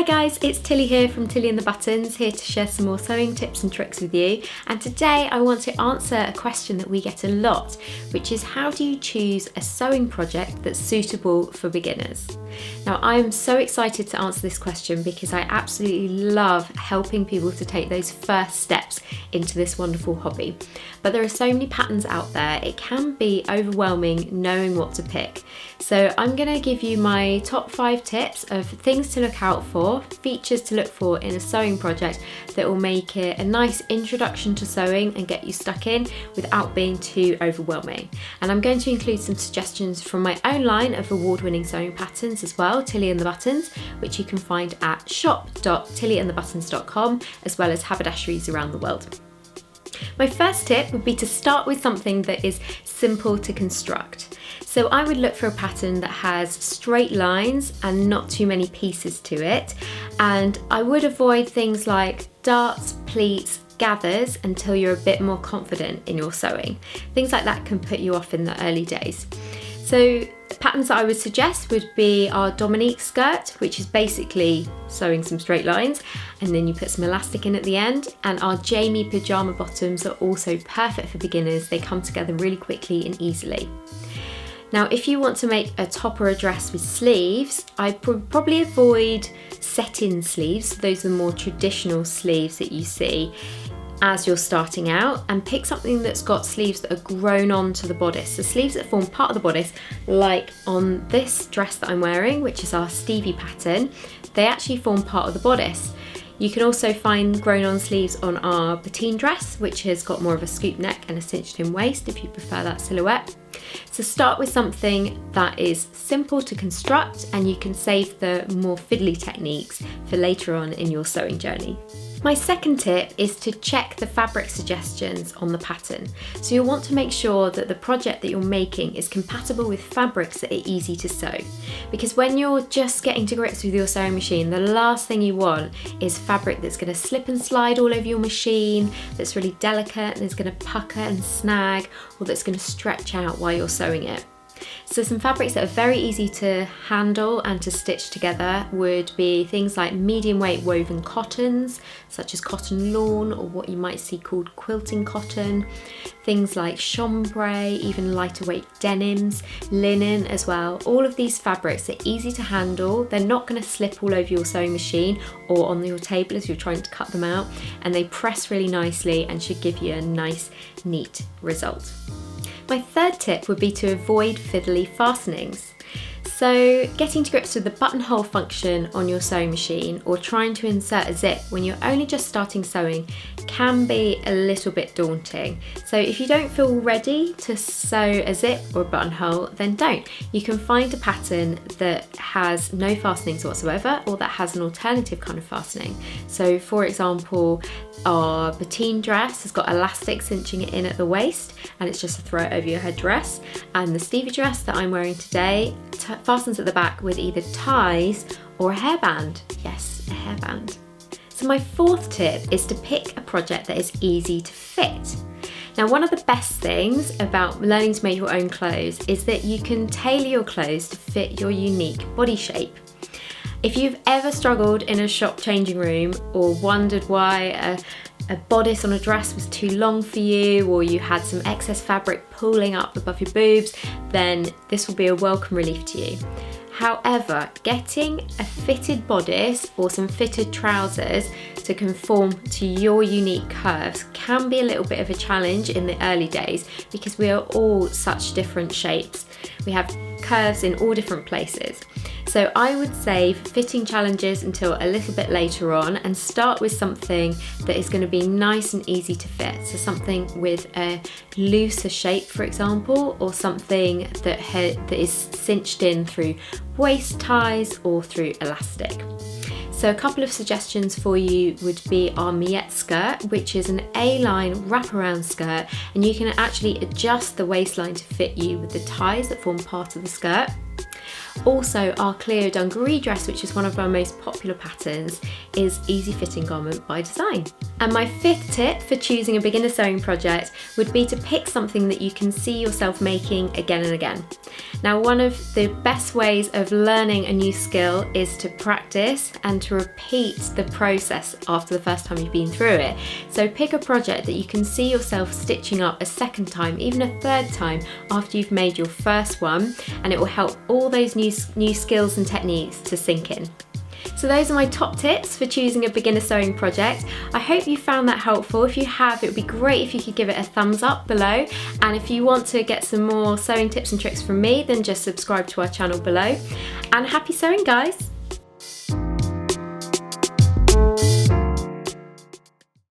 Hi guys, it's Tilly here from Tilly and the Buttons, here to share some more sewing tips and tricks with you. And today I want to answer a question that we get a lot, which is how do you choose a sewing project that's suitable for beginners? Now I'm so excited to answer this question because I absolutely love helping people to take those first steps into this wonderful hobby. But there are so many patterns out there, it can be overwhelming knowing what to pick. So I'm going to give you my top 5 tips of things to look out for, features to look for in a sewing project that will make it a nice introduction to sewing and get you stuck in without being too overwhelming. And I'm going to include some suggestions from my own line of award-winning sewing patterns as well, Tilly and the Buttons, which you can find at shop.tillyandthebuttons.com, as well as haberdasheries around the world. My first tip would be to start with something that is simple to construct. So I would look for a pattern that has straight lines and not too many pieces to it. And I would avoid things like darts, pleats, gathers until you're a bit more confident in your sewing. Things like that can put you off in the early days. So patterns that I would suggest would be our Dominique skirt, which is basically sewing some straight lines and then you put some elastic in at the end, and our Jamie pyjama bottoms are also perfect for beginners. They come together really quickly and easily. Now if you want to make a top or a dress with sleeves, I'd probably avoid set-in sleeves. Those are the more traditional sleeves that you see as you're starting out, and pick something that's got sleeves that are grown onto the bodice. The sleeves that form part of the bodice, like on this dress that I'm wearing, which is our Stevie pattern, they actually form part of the bodice. You can also find grown on sleeves on our Patine dress, which has got more of a scoop neck and a cinched in waist if you prefer that silhouette. So start with something that is simple to construct, and you can save the more fiddly techniques for later on in your sewing journey. My second tip is to check the fabric suggestions on the pattern. So you'll want to make sure that the project that you're making is compatible with fabrics that are easy to sew. Because when you're just getting to grips with your sewing machine, the last thing you want is fabric that's going to slip and slide all over your machine, that's really delicate and is going to pucker and snag, or that's going to stretch out while you're sewing it. So some fabrics that are very easy to handle and to stitch together would be things like medium weight woven cottons, such as cotton lawn or what you might see called quilting cotton, things like chambray, even lighter weight denims, linen as well. All of these fabrics are easy to handle, they're not going to slip all over your sewing machine or on your table as you're trying to cut them out, and they press really nicely and should give you a nice, neat result. My third tip would be to avoid fiddly fastenings. So getting to grips with the buttonhole function on your sewing machine or trying to insert a zip when you're only just starting sewing can be a little bit daunting. So if you don't feel ready to sew a zip or a buttonhole, then don't. You can find a pattern that has no fastenings whatsoever, or that has an alternative kind of fastening. So for example, our Patine dress has got elastic cinching it in at the waist, and it's just a throw it over your head dress. And the Stevie dress that I'm wearing today fastens at the back with either ties or a hairband. Yes, a hairband. So my fourth tip is to pick a project that is easy to fit. Now, one of the best things about learning to make your own clothes is that you can tailor your clothes to fit your unique body shape. If you've ever struggled in a shop changing room or wondered why a bodice on a dress was too long for you, or you had some excess fabric pulling up above your boobs, then this will be a welcome relief to you. However, getting a fitted bodice or some fitted trousers to conform to your unique curves can be a little bit of a challenge in the early days because we are all such different shapes. We have curves in all different places. So I would save fitting challenges until a little bit later on and start with something that is going to be nice and easy to fit. So something with a looser shape, for example, or something that is cinched in through waist ties or through elastic. So a couple of suggestions for you would be our Miette skirt, which is an A-line wraparound skirt, and you can actually adjust the waistline to fit you with the ties that form part of the skirt. Also, our Cleo dungaree dress, which is one of our most popular patterns, is easy fitting garment by design. And my fifth tip for choosing a beginner sewing project would be to pick something that you can see yourself making again and again. Now, one of the best ways of learning a new skill is to practice and to repeat the process after the first time you've been through it. So pick a project that you can see yourself stitching up a second time, even a third time after you've made your first one, and it will help all those new skills and techniques to sink in. So those are my top tips for choosing a beginner sewing project. I hope you found that helpful. If you have, it would be great if you could give it a thumbs up below. And if you want to get some more sewing tips and tricks from me, then just subscribe to our channel below. And happy sewing, guys!